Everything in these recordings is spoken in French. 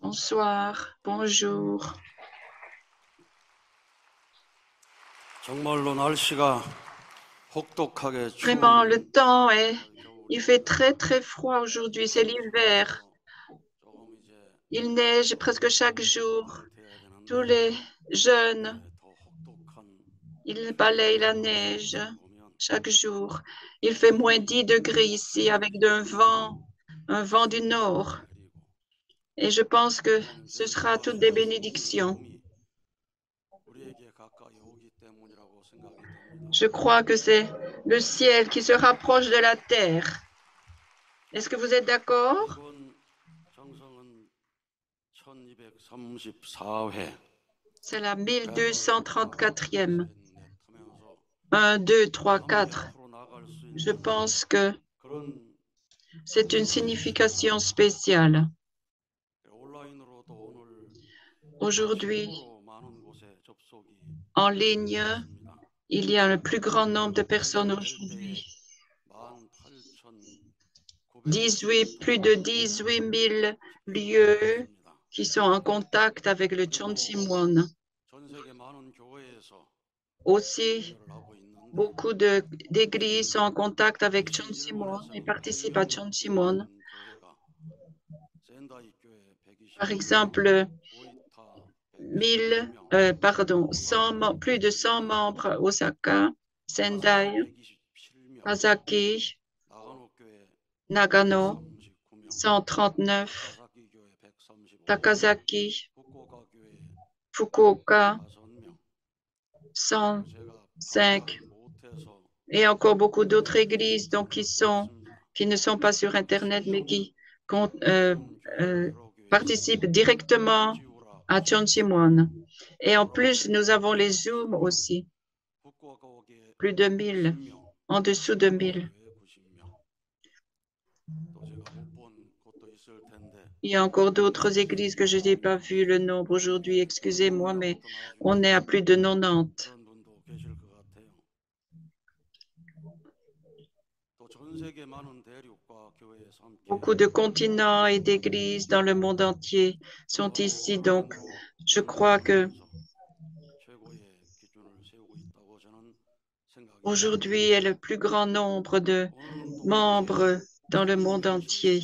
Bonsoir, bonjour. 정말로 날씨가 혹독하게 Vraiment, 추운 le temps il fait très froid aujourd'hui, c'est l'hiver. 조금 이제 Il neige presque chaque jour. Tous les jeunes, 더 혹독한 ils balayent la neige 보면 chaque jour. Il fait moins 10 degrés ici avec un vent du nord. 그리고 Et je pense que 하나님 ce sera toutes des bénédictions. 우리에게 가까이 오기 때문이라고 생각이 됩니다. Je crois que c'est le ciel qui se rapproche de la terre. Est-ce que vous êtes d'accord? 이번 정성은 1234회 C'est la 1234e. 하면서 1, 2, 3, 마음이 4. 앞으로 나갈 수 Je 있는 pense que 그런 c'est une signification spéciale. 온라인으로도 오늘 Aujourd'hui, 최고로 많은 곳에 접속이 en ligne, 있습니다. il y a le plus grand nombre de personnes 될 aujourd'hui. 때에 18, plus de 18 000 18,900 lieux qui sont en contact avec le Chonsimwon. 전 세계 많은 교회에서 Aussi, 참여를 하고 있는데 beaucoup d'églises sont en contact avec Chonsimwon et participent à Chonsimwon. 교회가 센다이 교회 120, Par exemple, 오이타 128명, 100, plus de 100 membres à Osaka, Sendai, 127명, Kazaki, 나가노 교회 Nagano, 139명, 139, 타카사키 교회 135명, Takasaki, 후쿠오카 교회 Fukuoka, 105명. 105, et encore beaucoup d'autres églises donc, qui ne sont pas sur Internet, mais qui euh, euh, participent directement à Chonsimwon. Et en plus, nous avons les Zooms aussi, plus de 1000, en dessous de 1000. Il y a encore d'autres églises que je n'ai pas vu le nombre aujourd'hui, excusez-moi, mais on est à plus de 90. Beaucoup de continents et d'églises dans le monde entier sont ici, donc je crois que aujourd'hui est le plus grand nombre de membres dans le monde entier.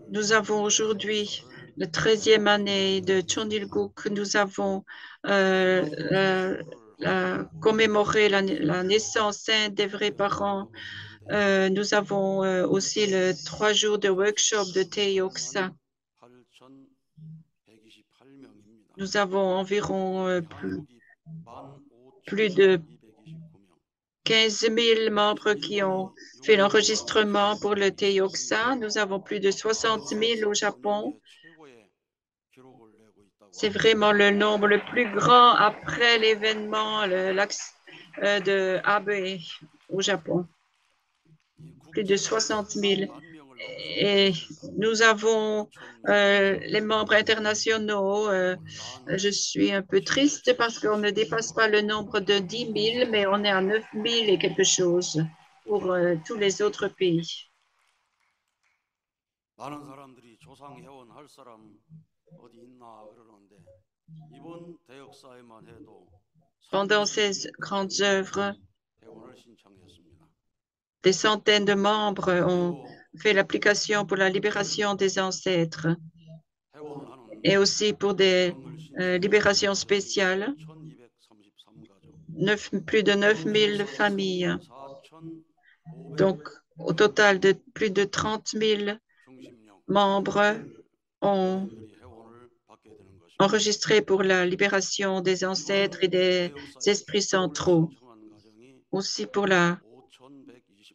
Nous avons aujourd'hui la 13e année de Cheonilguk. Nous avons commémoré la naissance sainte des vrais parents. Nous avons aussi le 3 jours de workshop de Teoksa. Nous avons environ plus de 15 000 membres qui ont fait l'enregistrement pour le Teoksa. Nous avons plus de 60 000 au Japon. C'est vraiment le nombre le plus grand après l'événement de Abe au Japon. Plus de 60 000. Et nous avons les membres internationaux. Je suis un peu triste parce qu'on ne dépasse pas le nombre de 10 000, mais on est à 9 000 et quelque chose pour tous les autres pays. Pendant ces grandes œuvres, des centaines de membres ont fait l'application pour la libération des ancêtres et aussi pour des libérations spéciales. Plus de 9 000 familles. Donc, au total de plus de 30 000 membres ont enregistré pour la libération des ancêtres et des esprits centraux. Aussi pour la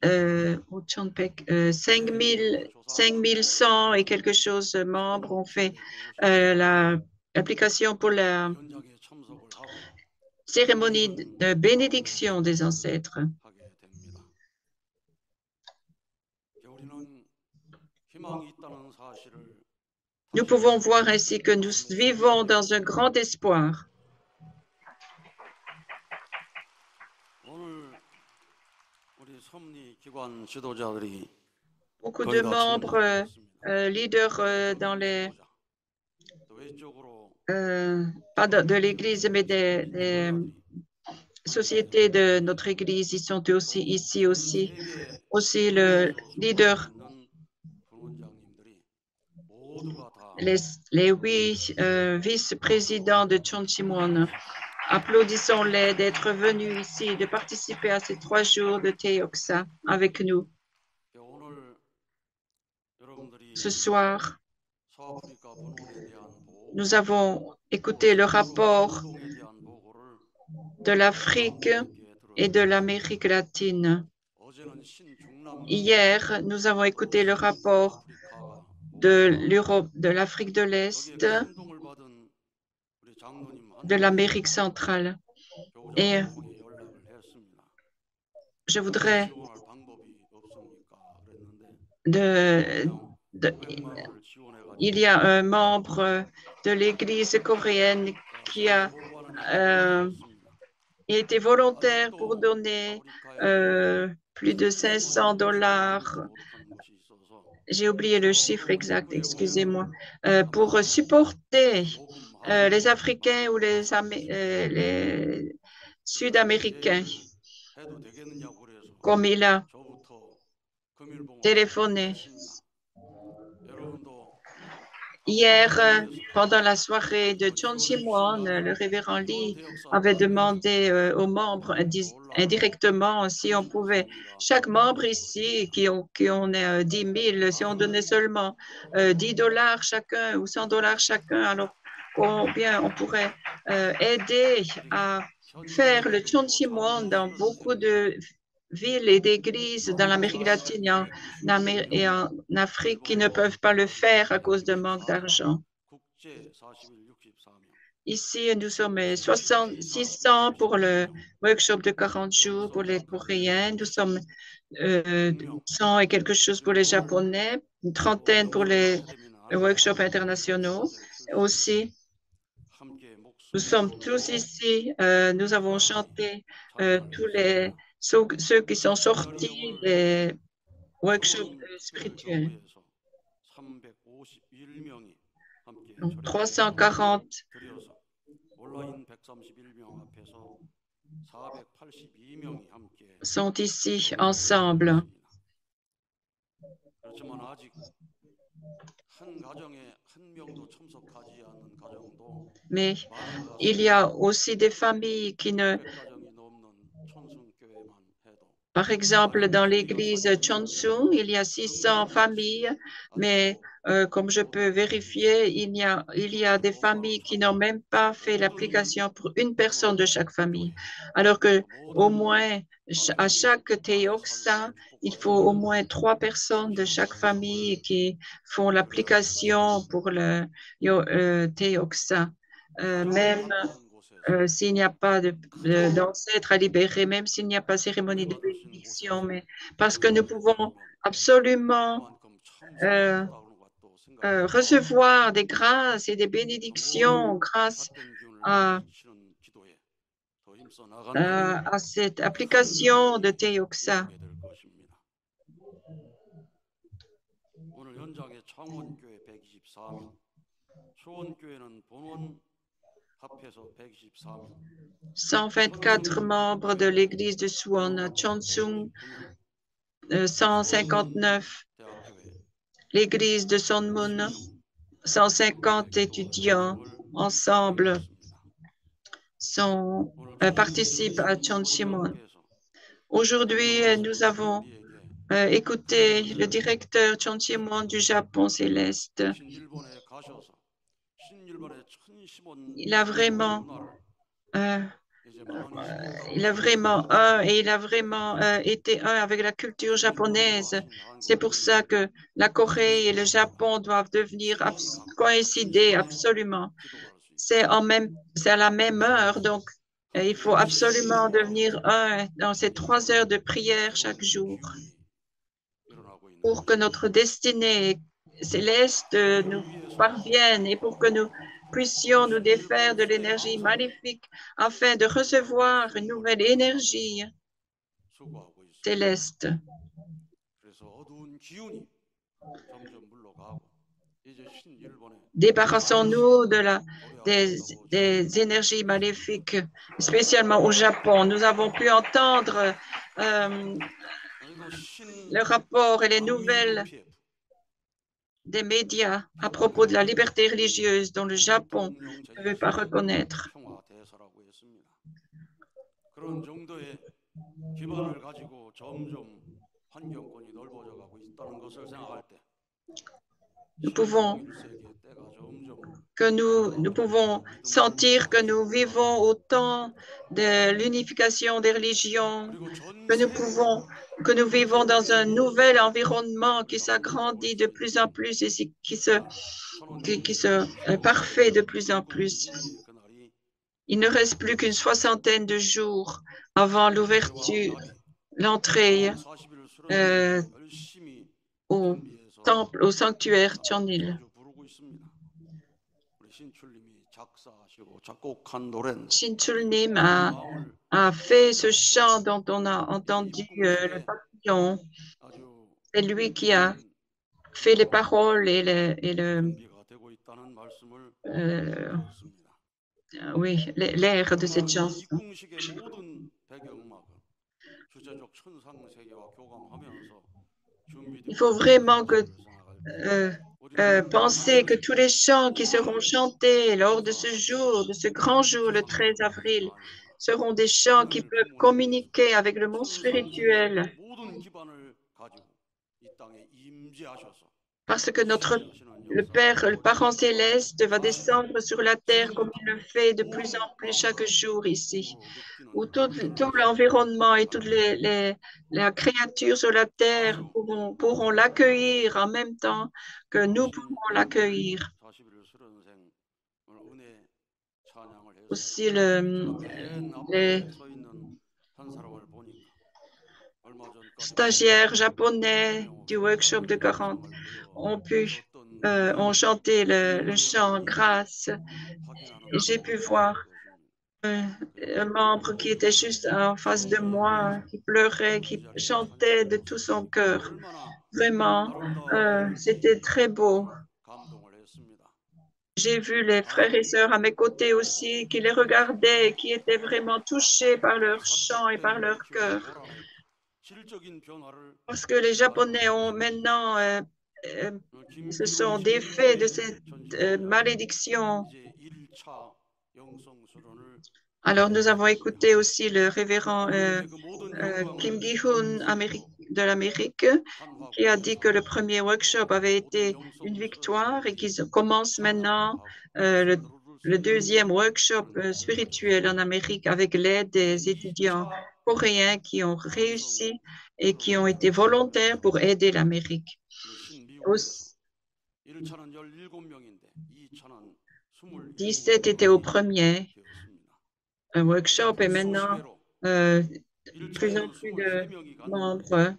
5100 et quelque chose de membres ont fait l'application pour la cérémonie de bénédiction des ancêtres. Nous pouvons voir ainsi que nous vivons dans un grand espoir. 섭리기관 지도자들이 Beaucoup de 거의 다 membres, 참석하셨습니다. leaders dans les, 또 외적으로 pas de l'Église, mais des 지도자들이 sociétés de notre Église, ils sont aussi ici 전 aussi. 세계 Aussi le 교회에서 leader, 수고하고 있는 부원장님들이 모두가 다 les 8 vice-présidents de Chonchimwon. Applaudissons-les d'être venus ici, de participer à ces 3 jours de Teoksa avec nous. 오늘 Ce 여러분들이 soir, 서아프리카 분원에 대한 보고 nous avons écouté le rapport 운동에 대한 보고를 de l'Afrique et de l'Amérique latine. 어제는 신중남 Hier, nous avons écouté le rapport 아프리카가 de l'Europe, de l'Afrique de 거기에 l'Est, 감동을 받은 우리 장로님 한 de 분이 l'Amérique centrale. Et 교우장을 통해 연락을 했습니다. je 어떻게 voudrais 지원할 방법이 없습니까? 그랬는데 de, 그냥 de- 500만 원을 지원해가지고 il y a un membre de l'Église coréenne qui a 보고하는 euh, 일을 했습니다. été volontaire pour 아직도 donner 아프리카에 plus de 500 dollars. 도둑하는 곳이 있어서 J'ai oublié le chiffre exact, 그에 excusez-moi, 오면 pour 아마 supporter 복음하는 les Africains ou les Sud-Américains, 해도 되겠느냐고 그래서 comme il a 저부터 금일봉을 téléphoné. 했습니다. 여러분도 Hier, 아프리카를 위해서 pendant la soirée de 지원해 Chonchimwon, 주신다면 le révérend Lee 이번 대역사 avait 가운데 demandé aux membres indirectement si on pouvait, chaque membre ici, qui ont 10 000, si on donnait seulement 10 dollars chacun ou 100 dollars chacun, alors combien on pourrait aider à faire le Chonchimwon dans beaucoup de villes et d'églises dans l'Amérique latine et en Afrique qui ne peuvent pas le faire à cause de manque d'argent. 국제 41, 64명 Ici, nous sommes 600 pour le workshop de 40 jours pour les Coréens. Nous sommes 100 et quelque chose pour les Japonais, une trentaine pour les workshops internationaux. Aussi, 함께 nous sommes 목숨을 tous 걸고 ici. Nous avons chanté tous 찬양을 ceux qui sont 했습니다. sortis des workshops 수원 spirituels. 교회에서 351명이 함께 Donc, 절에 340 드려서 온라인 131명 앞에서 482명이 함께 sont ici ensemble. 그렇지만 아직 한 가정에 한 명도 참석하지 않는 가정도 Mais 많은 것 il y 같습니다. a aussi des familles qui ne, 100가정이 넘는 천승교회만 해도 par exemple, dans l'église Chonsung, il y a 600 familles, mais comme je peux vérifier, il y a des familles qui n'ont même pas fait l'application pour une personne de chaque famille. Alors que au moins, à chaque Teoksa, il faut au moins 3 personnes de chaque famille qui font l'application pour le Teoksa. Même s'il n'y a pas d'ancêtre à libérer, même s'il n'y a pas cérémonie de bénédiction, mais parce que nous pouvons absolument recevoir des grâces et des bénédictions grâce à cette application de Teoksa. 오늘 현장에 창원교회 124명, 수원교회는 본원 합해서 124명, 124 membres de l'église de Suwon, à Chonsung, 159, l'église de Sonmun, 150 étudiants ensemble participent à Chonchimwon. Aujourd'hui, nous avons écouté le directeur Chonchimwon du Japon céleste. Il a vraiment été un avec la culture japonaise. C'est pour ça que la Corée et le Japon doivent coïncider absolument. C'est à la même heure, donc il faut absolument devenir un dans ces 3 heures de prière chaque jour pour que notre destinée céleste nous parvienne et pour que nous puissions nous défaire de l'énergie maléfique afin de recevoir une nouvelle énergie. céleste. 그래서 어두운 기운이 점점 물러가고 이제 신일본에 Débarrassons-nous de 도래하고 있다고 des énergies maléfiques, spécialement au Japon. Nous avons pu entendre 그리고 le rapport et les nouvelles IUPF des médias à propos de la liberté religieuse dont le Japon 부통령 ne veut pas 제20대 reconnaître. 평화 대사라고 했습니다. 그런 정도의 기반을 가지고 점점 환경권이 넓어져 가고 있다는 것을 생각할 때 Nous pouvons 21세기의 때가 점점 nous pouvons sentir que nous vivons au temps de l'unification des religions, 그리고 전 que que nous vivons dans un nouvel environnement qui s'agrandit de plus en plus et qui se parfait de plus en plus. Il ne reste plus qu'une soixantaine de jours avant l'entrée au temple, au sanctuaire Cheonil. Shinchulnim a fait ce chant dont on a entendu le papillon. C'est lui qui a fait les paroles et oui, l'air de cette chanson. Il faut vraiment penser que tous les chants qui seront chantés lors de ce jour, de ce grand jour, le 13 avril, seront des chants qui peuvent communiquer avec le monde spirituel. Parce que le Père, le Parent céleste, va descendre sur la terre comme il le fait de plus en plus chaque jour ici, où tout l'environnement et toutes les créatures sur la terre pourront l'accueillir en même temps que nous pouvons l'accueillir. Aussi, les stagiaires japonais du workshop de 40 ont chanté le chant Grâce. Et j'ai pu voir un membre qui était juste en face de moi, qui pleurait, qui chantait de tout son cœur. Vraiment, c'était très beau. J'ai vu les frères et sœurs à mes côtés aussi qui les regardaient et qui étaient vraiment touchés par leur chant et par leur cœur. Parce que les Japonais ont maintenant, ce sont des faits de cette malédiction. Alors, nous avons écouté aussi le révérend Kim Gi-hoon de l'Amérique qui a dit que le premier workshop avait été une victoire et qu'ils commencent maintenant le deuxième workshop spirituel en Amérique avec l'aide des étudiants coréens qui ont réussi et qui ont été volontaires pour aider l'Amérique. 17 étaient au premier workshop et maintenant plus en plus de membres.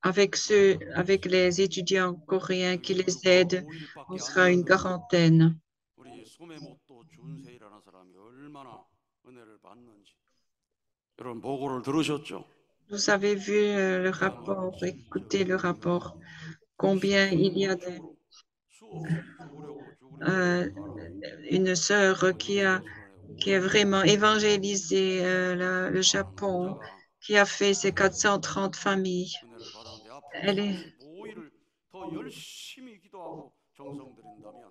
Avec les étudiants coréens qui les aident, on sera une quarantaine. Vous avez vu le rapport, écoutez le rapport, combien il y a une sœur qui a vraiment évangélisé le Japon, qui a fait ses 430 familles.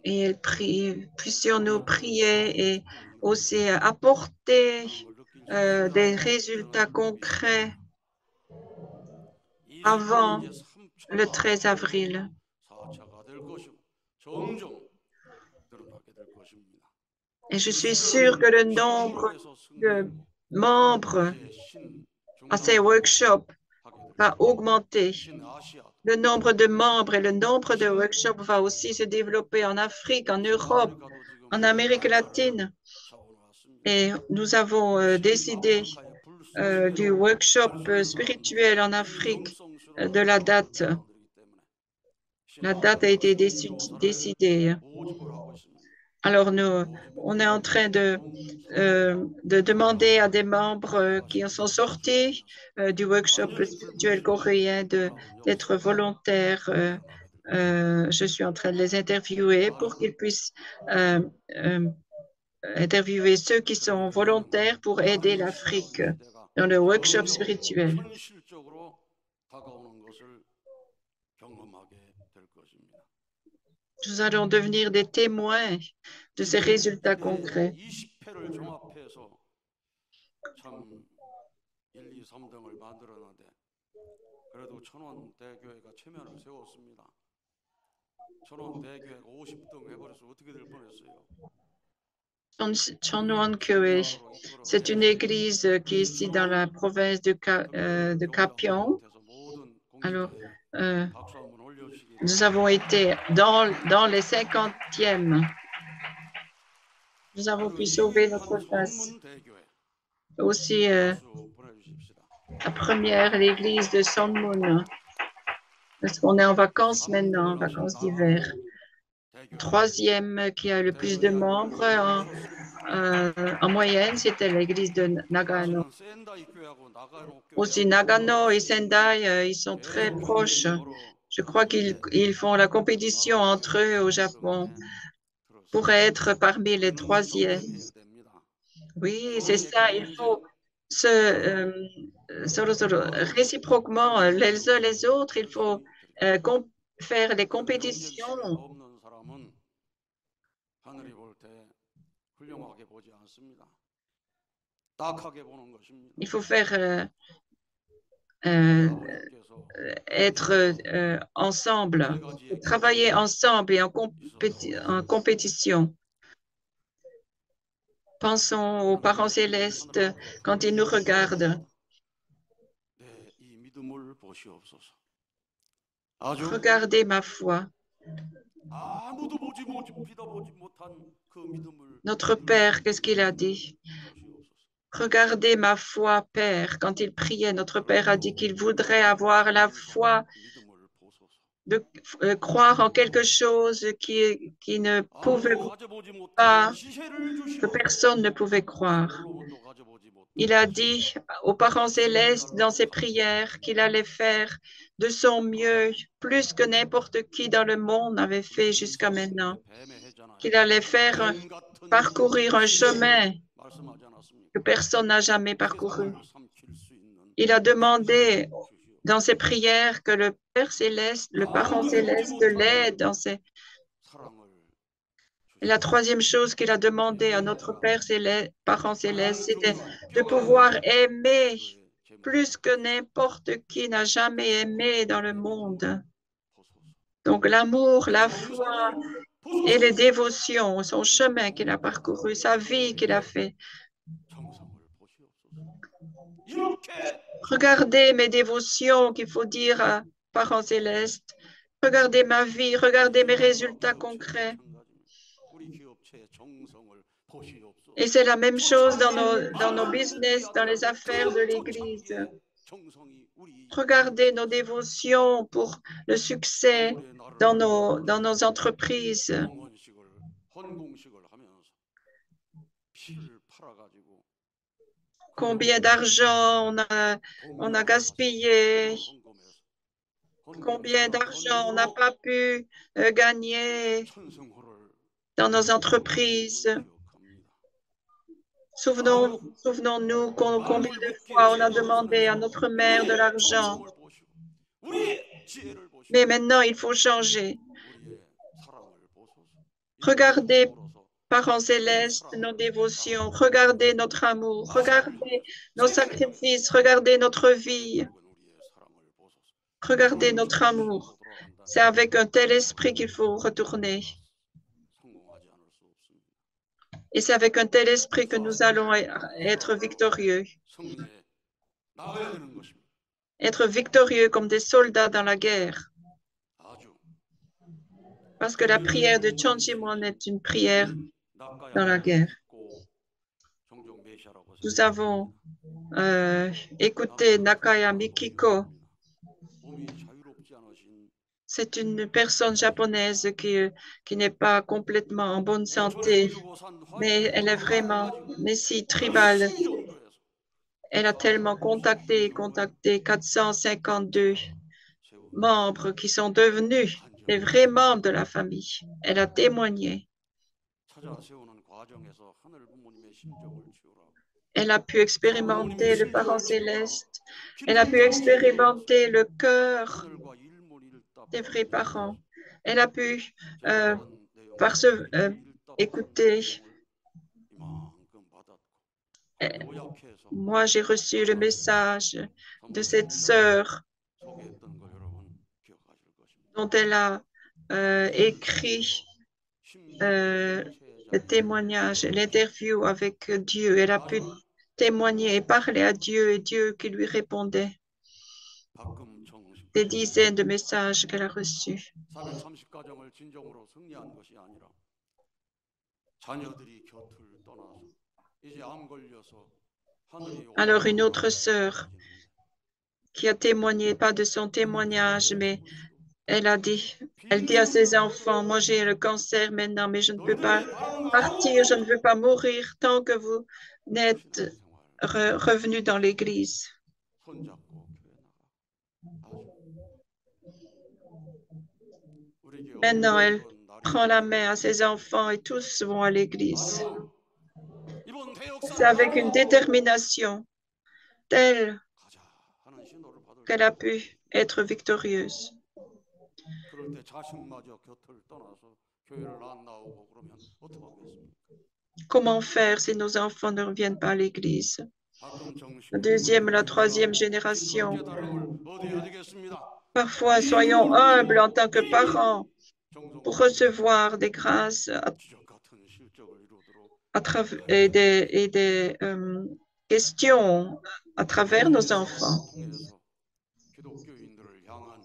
Et elle prie, puissions-nous prier et aussi apporter des résultats concrets avant le 13 avril. Et je suis sûre que le nombre de membres à ces workshops va augmenter. Le nombre de membres et le nombre de workshops va aussi se développer en Afrique, en Europe, en Amérique latine. Et nous avons décidé du workshop spirituel en Afrique, de la date. La date a été décidée. Alors, on est en train de demander à des membres qui en sont sortis du workshop spirituel coréen d'être volontaires. Je suis en train de les interviewer pour qu'ils puissent euh, euh, interviewer ceux qui sont volontaires pour aider l'Afrique dans le workshop spirituel. Nous allons devenir des témoins de ces résultats concrets. 20회를 종합해서 참 1, 2, 3등을 만들었는데 그래도 천원대교회가 체면을 세웠습니다. 천원대교회가 50등 해버려서 어떻게 될 뻔했어요. Chonwon-kyoe, c'est une église qui est ici dans la province de Kapiong. Alors, nous avons été dans les 50e. Nous avons pu sauver notre place. Aussi, la première, l'église de Sonmun, parce qu'on est en vacances maintenant, en vacances d'hiver. Troisième qui a le plus de membres en moyenne, c'était l'église de Nagano. Aussi, Nagano et Sendai, ils sont très proches. Je crois qu'ils font la compétition entre eux au Japon pour être parmi les troisièmes. Oui, c'est ça. Il faut réciproquement, les uns les autres, il faut faire des compétitions. Il faut faire être ensemble, travailler ensemble et en compétition. Pensons aux parents célestes quand ils nous regardent. Regardez ma foi. Notre Père, qu'est-ce qu'il a dit? Regardez ma foi, Père. Quand il priait, notre Père a dit qu'il voudrait avoir la foi de croire en quelque chose qui ne pouvait pas, que personne ne pouvait croire. Il a dit aux parents célestes dans ses prières qu'il allait faire de son mieux, plus que n'importe qui dans le monde avait fait jusqu'à maintenant, qu'il allait faire parcourir un chemin que personne n'a jamais parcouru. Il a demandé dans ses prières que le Père céleste, le Parent céleste l'aide dans ses... Et la troisième chose qu'il a demandé à notre Père céleste, Parent céleste, c'était de pouvoir aimer plus que n'importe qui n'a jamais aimé dans le monde. Donc l'amour, la foi et les dévotions, son chemin qu'il a parcouru, sa vie qu'il a fait. Regardez mes dévotions qu'il faut dire à Parents célestes. Regardez ma vie, regardez mes résultats concrets. Et c'est la même chose dans nos business, dans les affaires de l'Église. Regardez nos dévotions pour le succès dans nos entreprises. Combien d'argent on a gaspillé, combien d'argent on n'a pas pu gagner dans nos entreprises. Souvenons-nous combien de fois on a demandé à notre mère de l'argent. Mais maintenant, il faut changer. Regardez, parents célestes, nos dévotions. Regardez notre amour. Regardez nos sacrifices. Regardez notre vie. Regardez notre amour. C'est avec un tel esprit qu'il faut retourner. Et c'est avec un tel esprit que nous allons être victorieux. Être victorieux comme des soldats dans la guerre. Parce que la prière de Chonjimon est une prière dans la guerre. Nous avons écouté Nakaya Mikiko. C'est une personne japonaise qui n'est pas complètement en bonne 전해 santé, 주고 산 mais elle est 환경권을 vraiment, 가지고 mais si tribale. 열심히 전도해서 Elle a tellement 신정을 contacté 452 세우는 membres qui sont devenus les 간증을 vrais 했습니다. membres de la famille. Elle a témoigné. 찾아 세우는 과정에서 하늘 부모님의 심정을 치유라고. Elle a pu 산 부모님의 expérimenter le Parent 심정을 치유라고. céleste. Elle a 깊은 pu 정신을 넣어서 expérimenter le cœur 하늘과 일문 일답 des vrais 상주하면서 parents. Elle a pu, 제가 euh, 받은 par 내용과 ce, 일문일답 écouter. 상주성을 이만큼 받았고 Euh, 요약해서 Moi, j'ai reçu le 아까의 message de 사모님 cette 목장에서 sœur 소개했던 걸 여러분 기억하실 것입니다. dont elle a écrit 심정의 le 체자의 témoignage, 기도를 l'interview avec Dieu. Elle a pu 아주 témoigner et parler à Dieu et Dieu qui lui répondait. 박금청 Des 집사님 dizaines de messages qu'elle a reçus. 430가정을 진정으로 승리한 것이 아니라 자녀들이 곁을 떠나서 이제 암 걸려서 하늘이 Alors, une 온다고 autre sœur 전해지는데 qui a témoigné, pas de son témoignage, mais elle dit à ses enfants, moi j'ai le cancer maintenant, mais je ne peux pas 너희들의 바람은 partir, je ne 아무것도 veux pas mourir tant que vous n'êtes 신앙생활 revenus dans l'église. 손잡고 교회 나가 아주 우리 교회 Maintenant, elle 어른들은 날이 prend la main à 많습니다. ses enfants et tous vont à l'église. 아주 이번 C'est 대역사를 avec une 가져가고 détermination telle 가자 하는 신호를 받을 qu'elle a 때 pu être victorieuse. 그럴 때 자식마저 곁을 떠나서 교회를 안 나오고 그러면 어떡하겠습니까? Comment faire si nos enfants ne reviennent pas à l'église? 박금정 La deuxième, la troisième 부모님들이야 깊은 génération. 깨달음을 얻어야 되겠습니다. Parfois, soyons humbles en 이민족이요 tant que parents pour 정성을 recevoir des grâces 기적 같은 실적을 이루도록 et des questions à travers nos enfants. 통해서 기독교인들을 향한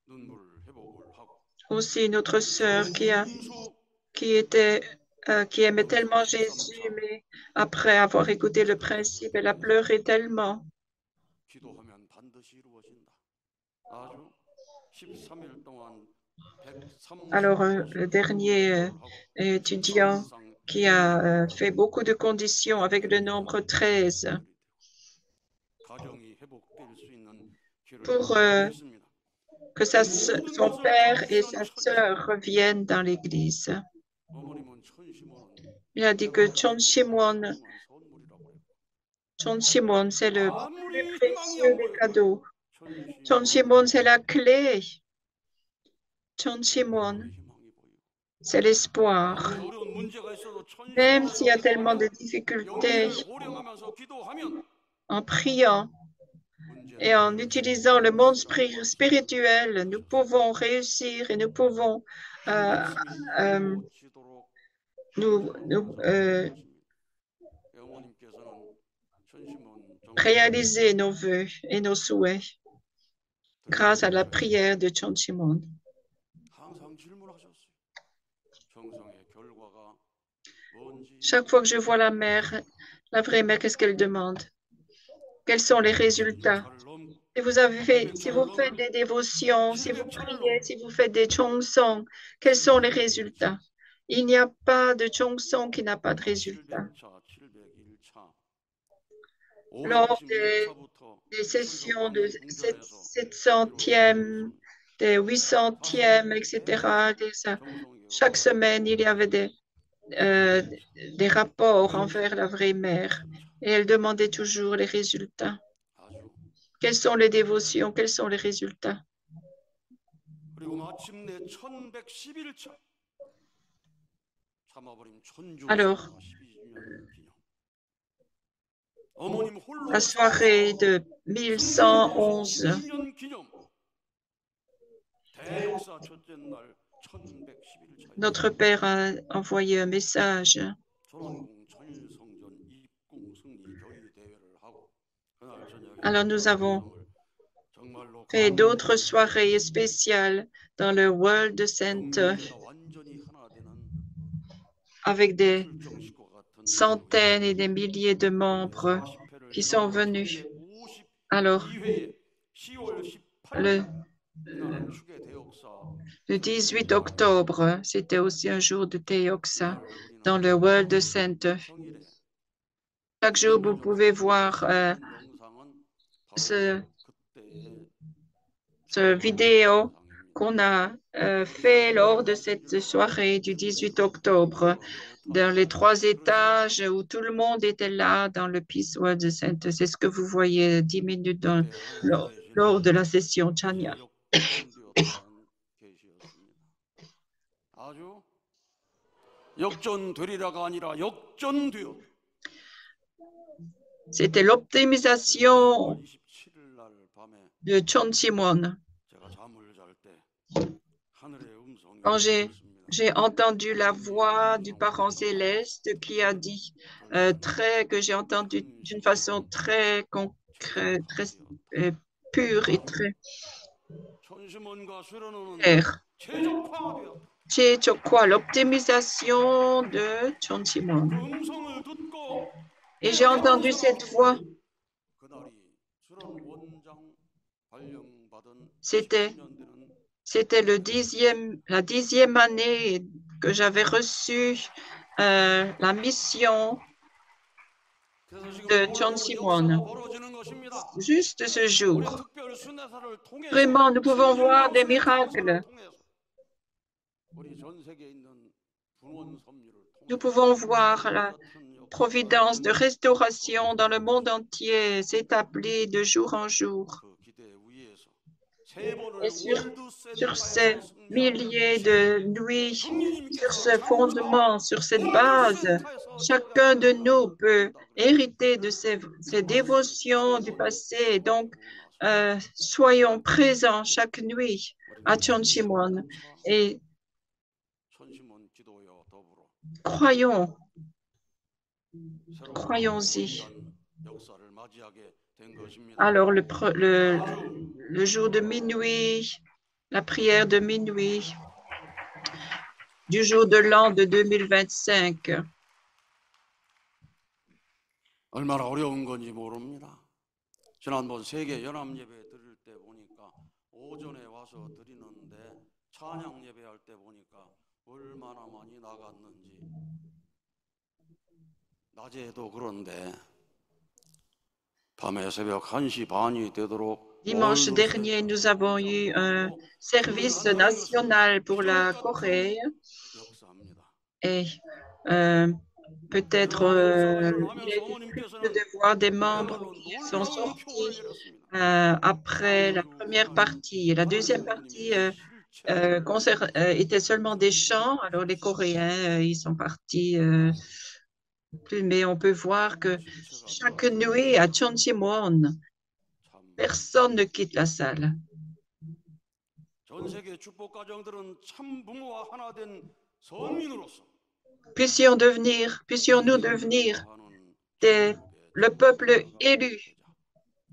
눈물 회복을 하고 Aussi, une autre sœur 성김수 qui aimait tellement 영성 Jésus, 13차 mais après avoir écouté le 시대에 principe, elle a pleuré tellement. 기도하면 반드시 이루어진다. 아주 13일 동안 Alors, le 130번씩 dernier 기도를 하고 étudiant 14상 qui a fait 기도를 beaucoup de conditions avec le nombre 13 가정이 회복될 수 있는 길을 pour 열어가고 있습니다. que 모든 son 것을 père et 다루시는 sa 천심원 sœur reviennent dans l'église. 어머님은 천심원은 Il a dit que 내가 소중한 선물이라고 해요. Chon Shimon, c'est le plus 아무리 희망이 précieux 안 des 보여도 cadeaux. Chon 천심원은 Shimon, c'est la clé. Chon Shimon, 아무리 희망이 보이고 c'est l'espoir. 아무리 어려운 문제가 있어도 Même s'il y 천심원으로 a tellement de 기도하면 difficultés, 영계를 호령하면서 기도하면 en priant et 문제는 en 해결될 utilisant le monde 것이라고 spirituel, nous pouvons réussir et nous pouvons 하나님이 euh, 이루어지도록 nous, nous, 어머님께서는 천심원 정말 réaliser nos vœux et nos souhaits grâce à la prière de Chon Shimon. 항상 질문하셨어요. 정성의 결과가 뭔지 Chaque fois que je vois la vraie mère, qu'est-ce qu'elle demande? Quels sont les résultats? Si vous faites des dévotions, si vous priez, si vous faites des chongsong, quels sont les résultats? Il n'y a pas de chongsong qui n'a pas de résultat. Lors des sessions de 700e, des 800e, etc., chaque semaine, il y avait des rapports envers la vraie mère et elle demandait toujours les résultats. Quelles sont les dévotions? Quels sont les résultats? Alors, la soirée de 1111, notre père a envoyé un message. Alors, nous avons fait d'autres soirées spéciales dans le World Center avec des centaines et des milliers de membres qui sont venus. Alors, le Le 18 octobre, c'était aussi un jour de Teoksa 이날을 우리는 dans le World Center. 평일에 Chaque jour, vous pouvez voir 이 영상은 바로 ce, 그때의 ce 촬영한 vidéo 영상입니다. qu'on a fait lors de cette soirée du 18 octobre dans les 3 étages où tout le monde était là dans le Peace World Center. C'est ce que vous voyez 10 minutes 그때 lors, 하나님의 lors de la 신앙은 session 이제 Chania. 역전되었다는 계시였습니다. 아주 역전되리라가 아니라 역전되었. C'était l'optimisation 10월 27일 날 밤에 de Chonchimon. 제가 잠을 잘 때 하늘의 음성이 Quand 들렸습니다. j'ai entendu la voix du parent céleste qui a dit que j'ai entendu d'une façon très concrète, très pure et très 천시몬과 수련원은 claire. 최적화되었다. Chokwa, l'optimisation de Chonchimon. 그 음성을 듣고 Et j'ai entendu cette voix. 그날이 수련 원장 발령받은 C'était 10주년 되는 C'était la 10e année que j'avais reçu la mission 그래서 지금 de 놀라운 Chonchimon. 역사가 벌어지는 것입니다. Juste ce 우리 jour. 특별 순회사를 통해서 Vraiment, nous pouvons voir des 신진영 순회사를 miracles. 통해서 우리 전 세계에 있는 분원 섭리를 Nous 통해서 pouvons voir la providence de restauration dans le monde entier s'établit de jour en jour. 그 기대 위에서 세 번을 Et sur 월드 ces 센터에서 승리한 milliers de nuits, sur ce fondement, sur cette base, chacun de nous peut hériter de ces dévotions du passé. Donc, soyons présents chaque nuit à Chonchimon et 천시몬 기도와 더불어 croyons-y. 역사를 맞이하게 된 것입니다. Alors, le jour de minuit, la prière de minuit, du jour de l'an de 2025. 얼마나 어려운 건지 모릅니다. 지난번 세계 연합 예배 드릴 때 보니까 오전에 와서 드리는데 찬양 예배할 때 보니까 얼마나 많이 나갔는지 낮에도 그런데 밤에 새벽 1시 반이 되도록 Dimanche dernier, nous avons eu un service national pour la Corée et peut-être il a été triste de voir des membres qui sont sortis après la première partie. La deuxième partie était seulement des chants. Alors les Coréens, ils sont partis, mais on peut voir que chaque nuit à Chonchimon, personne ne quitte la salle. Puissions-nous devenir le peuple élu,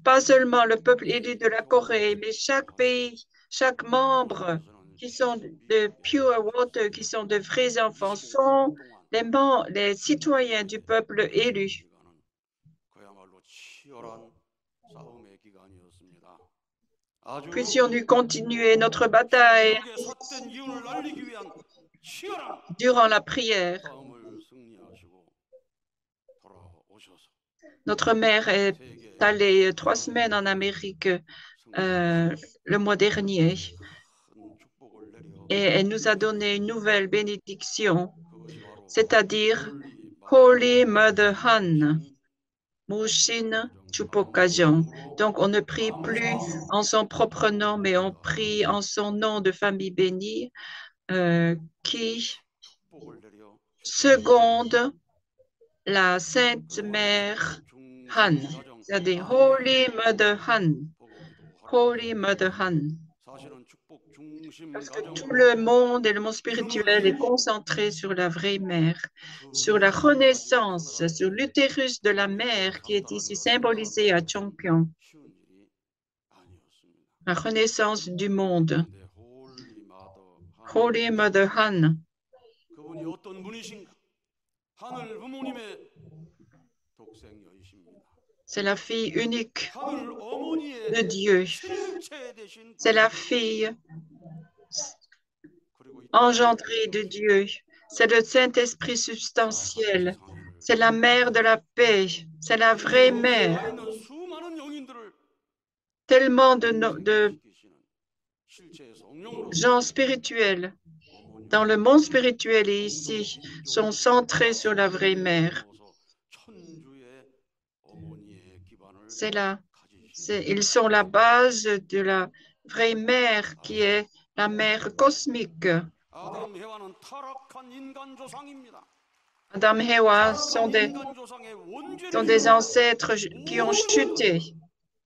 pas seulement le peuple élu de la Corée, mais chaque pays, chaque membre qui sont de pure water, qui sont de vrais enfants, sont les citoyens du peuple élu. Puissions-nous continuer notre bataille durant la prière. Notre mère est allée 3 semaines en Amérique le mois dernier et elle nous a donné une nouvelle bénédiction, c'est-à-dire Holy Mother Han, Mushin Chupokajon. Donc, on ne prie plus en son propre nom, mais on prie en son nom de famille bénie qui seconde la Sainte Mère Han, c'est-à-dire Holy Mother Han. Holy Mother Han. Parce que tout le monde et le monde spirituel est concentré sur la vraie mère, sur la renaissance, sur l'utérus de la mère qui est ici symbolisé à Chongpyeong. La renaissance du monde. Holy Mother Han. C'est la fille unique de Dieu. C'est la fille engendrée de Dieu. C'est le Saint-Esprit substantiel. C'est la mère de la paix. C'est la vraie mère. Tellement de gens spirituels dans le monde spirituel et ici sont centrés sur la vraie mère. C'est là. Ils sont la base de la vraie mère qui est la mère cosmique. Adam et Hawa sont des ancêtres qui ont chuté.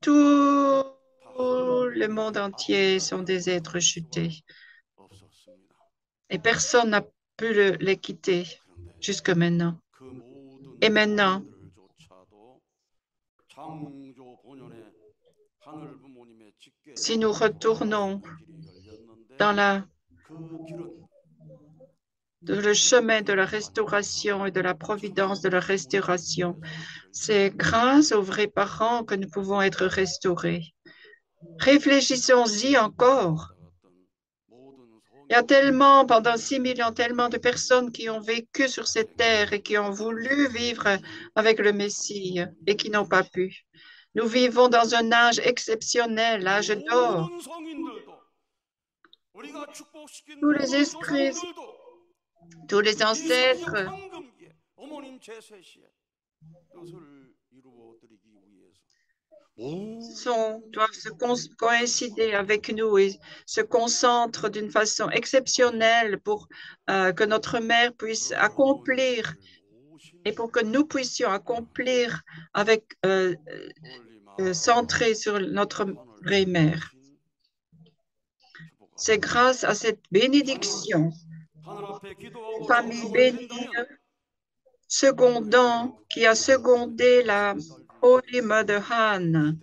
Tout le monde entier sont des êtres chutés. Et personne n'a pu les quitter jusque maintenant. Et maintenant, si nous retournons dans le chemin de la restauration et de la providence de la restauration, c'est grâce aux vrais parents que nous pouvons être restaurés. Réfléchissons-y encore. Il y a tellement, pendant 6000 ans, tellement de personnes qui ont vécu sur cette terre et qui ont voulu vivre avec le Messie et qui n'ont pas pu. Nous vivons dans un âge exceptionnel, l'âge d'or. Tous les esprits, tous les ancêtres doivent coïncider avec nous et se concentrent d'une façon exceptionnelle pour que notre mère puisse accomplir et pour que nous puissions accomplir avec centré sur notre vraie mère. C'est grâce à cette bénédiction, famille bénie, qui a secondé la Holy Mother Han.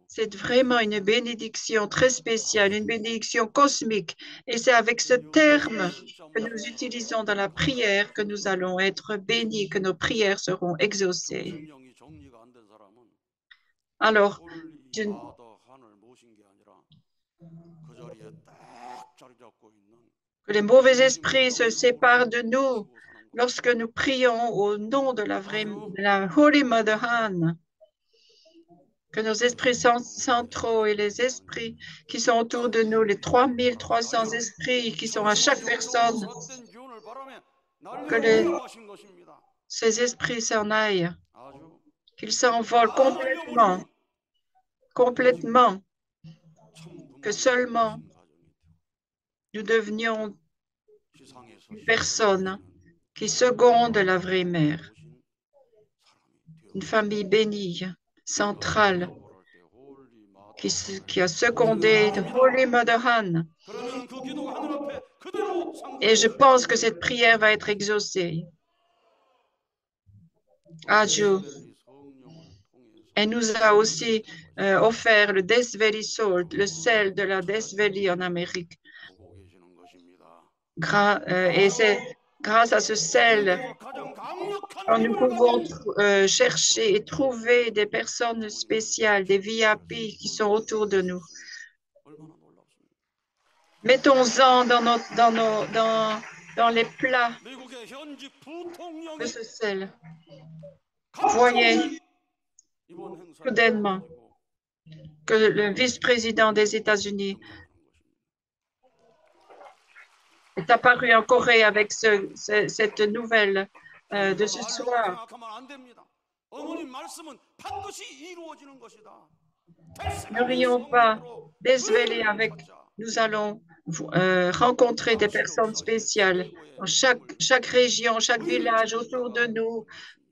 C'est vraiment une bénédiction très spéciale, une bénédiction cosmique. Et c'est avec ce terme que nous utilisons dans la prière que nous allons être bénis, que nos prières seront exaucées. Alors, que les mauvais esprits se séparent de nous lorsque nous prions au nom de la Holy Mother Han. Que nos esprits centraux et les esprits qui sont autour de nous, les 3300 esprits qui sont à chaque personne, que ces esprits s'en aillent, qu'ils s'envolent complètement, que seulement nous devenions une personne qui seconde la vraie mère, une famille bénie, centrale, qui a secondé Holy Mother Han. Et je pense que cette prière va être exaucée. Adieu. Elle nous a aussi offert le Death Valley Salt, le sel de la Death Valley en Amérique. Et c'est grâce à ce sel que nous pouvons chercher et trouver des personnes spéciales, des VIP qui sont autour de nous. Mettons-en dans les plats de ce sel. Voyez soudainement que le vice-président des États-Unis est apparu en Corée avec cette nouvelle de ce soir. Ne rions pas, désolé nous allons rencontrer des personnes spéciales dans chaque région, chaque village autour de nous.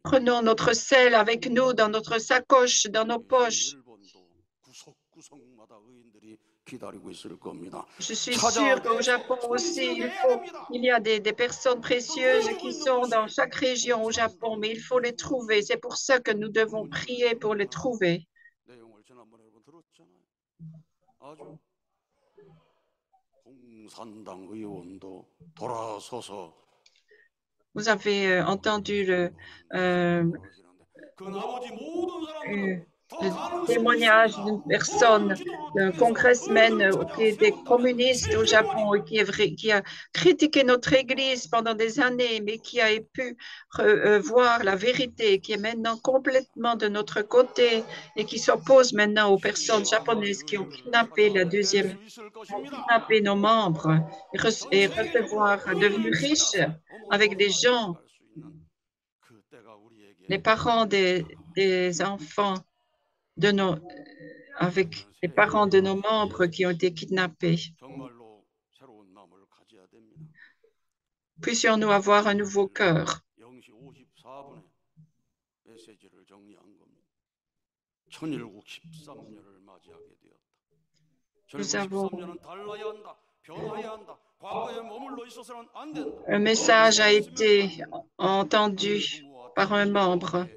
Prenons notre sel avec nous dans notre sacoche, dans nos poches. Je suis sûre qu'au Japon aussi, il y a des personnes précieuses qui sont dans chaque région au Japon, mais il faut les trouver. C'est pour ça que nous devons prier pour les trouver. Vous avez entendu le témoignage d'une personne, d'un congressman qui était communiste au Japon et qui a critiqué notre Église pendant des années, mais qui a pu voir la vérité, qui est maintenant complètement de notre côté et qui s'oppose maintenant aux personnes japonaises qui ont kidnappé kidnappé nos membres et recevoir, devenir riches avec des gens, les parents des enfants de nos, avec les parents de nos membres qui ont été kidnappés. Puissions-nous avoir un nouveau cœur. Nous avons un message a été entendu par un membre.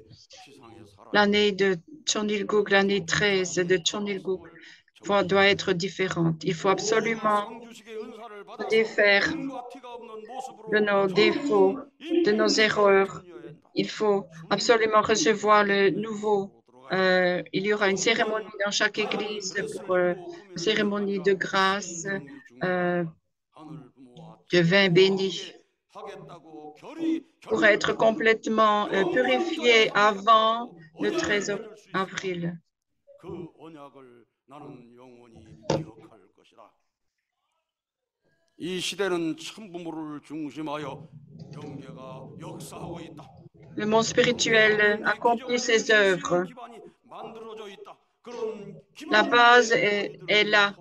L'année de Chonilguk, l'année 13 de Chonilguk doit être différente. Il faut absolument se défaire de nos défauts, de nos erreurs. Il faut absolument recevoir le nouveau. Il y aura une cérémonie dans chaque église pour une cérémonie de grâce, de vin béni, pour être complètement purifié avant le 13 avril. Le monde spirituel accomplit ses œuvres. La base est là.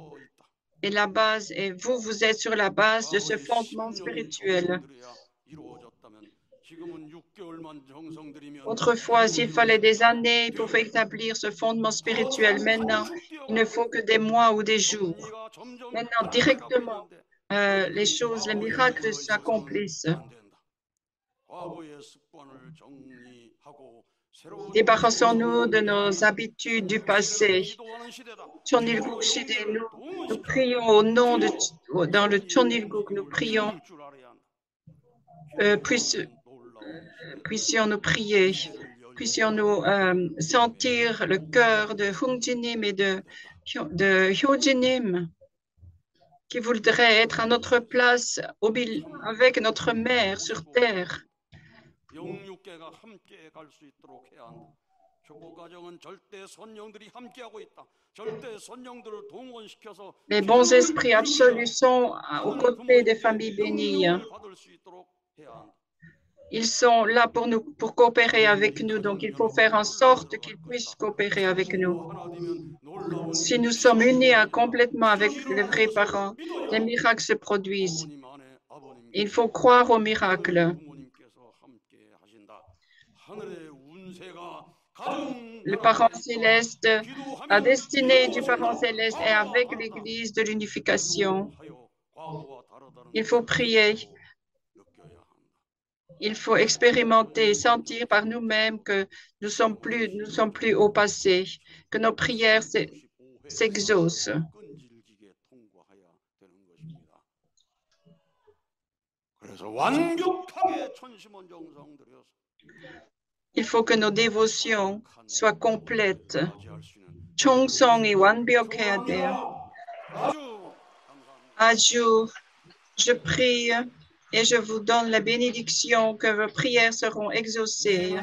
Et la base est vous, vous êtes sur la base de ce fondement spirituel. Autrefois, s'il fallait des années pour établir ce fondement spirituel, maintenant, il ne faut que des mois ou des jours. Maintenant, directement, les choses, les miracles s'accomplissent. Débarrassons-nous de nos habitudes du passé. Chonilguk Shide, nous prions au nom de, dans le Chonilguk, nous prions, puissions-nous prier, puissions-nous sentir le cœur de Hungjinim et de Hyojinim qui voudraient être à notre place avec notre mère sur terre. Les bons esprits absolus sont aux côtés des familles bénies. Ils sont là pour coopérer avec nous, donc il faut faire en sorte qu'ils puissent coopérer avec nous. Si nous sommes unis complètement avec les vrais parents, les miracles se produisent. Il faut croire aux miracles. Le parent céleste, la destinée du parent céleste est avec l'Église de l'unification. Il faut prier. Il faut expérimenter, sentir par nous-mêmes que nous sommes plus au passé, que nos prières s'exaucent. Il faut que nos dévotions soient complètes. Chongsong이 완벽해야 돼요. Adieu, je prie et je vous donne la bénédiction que vos prières seront exaucées.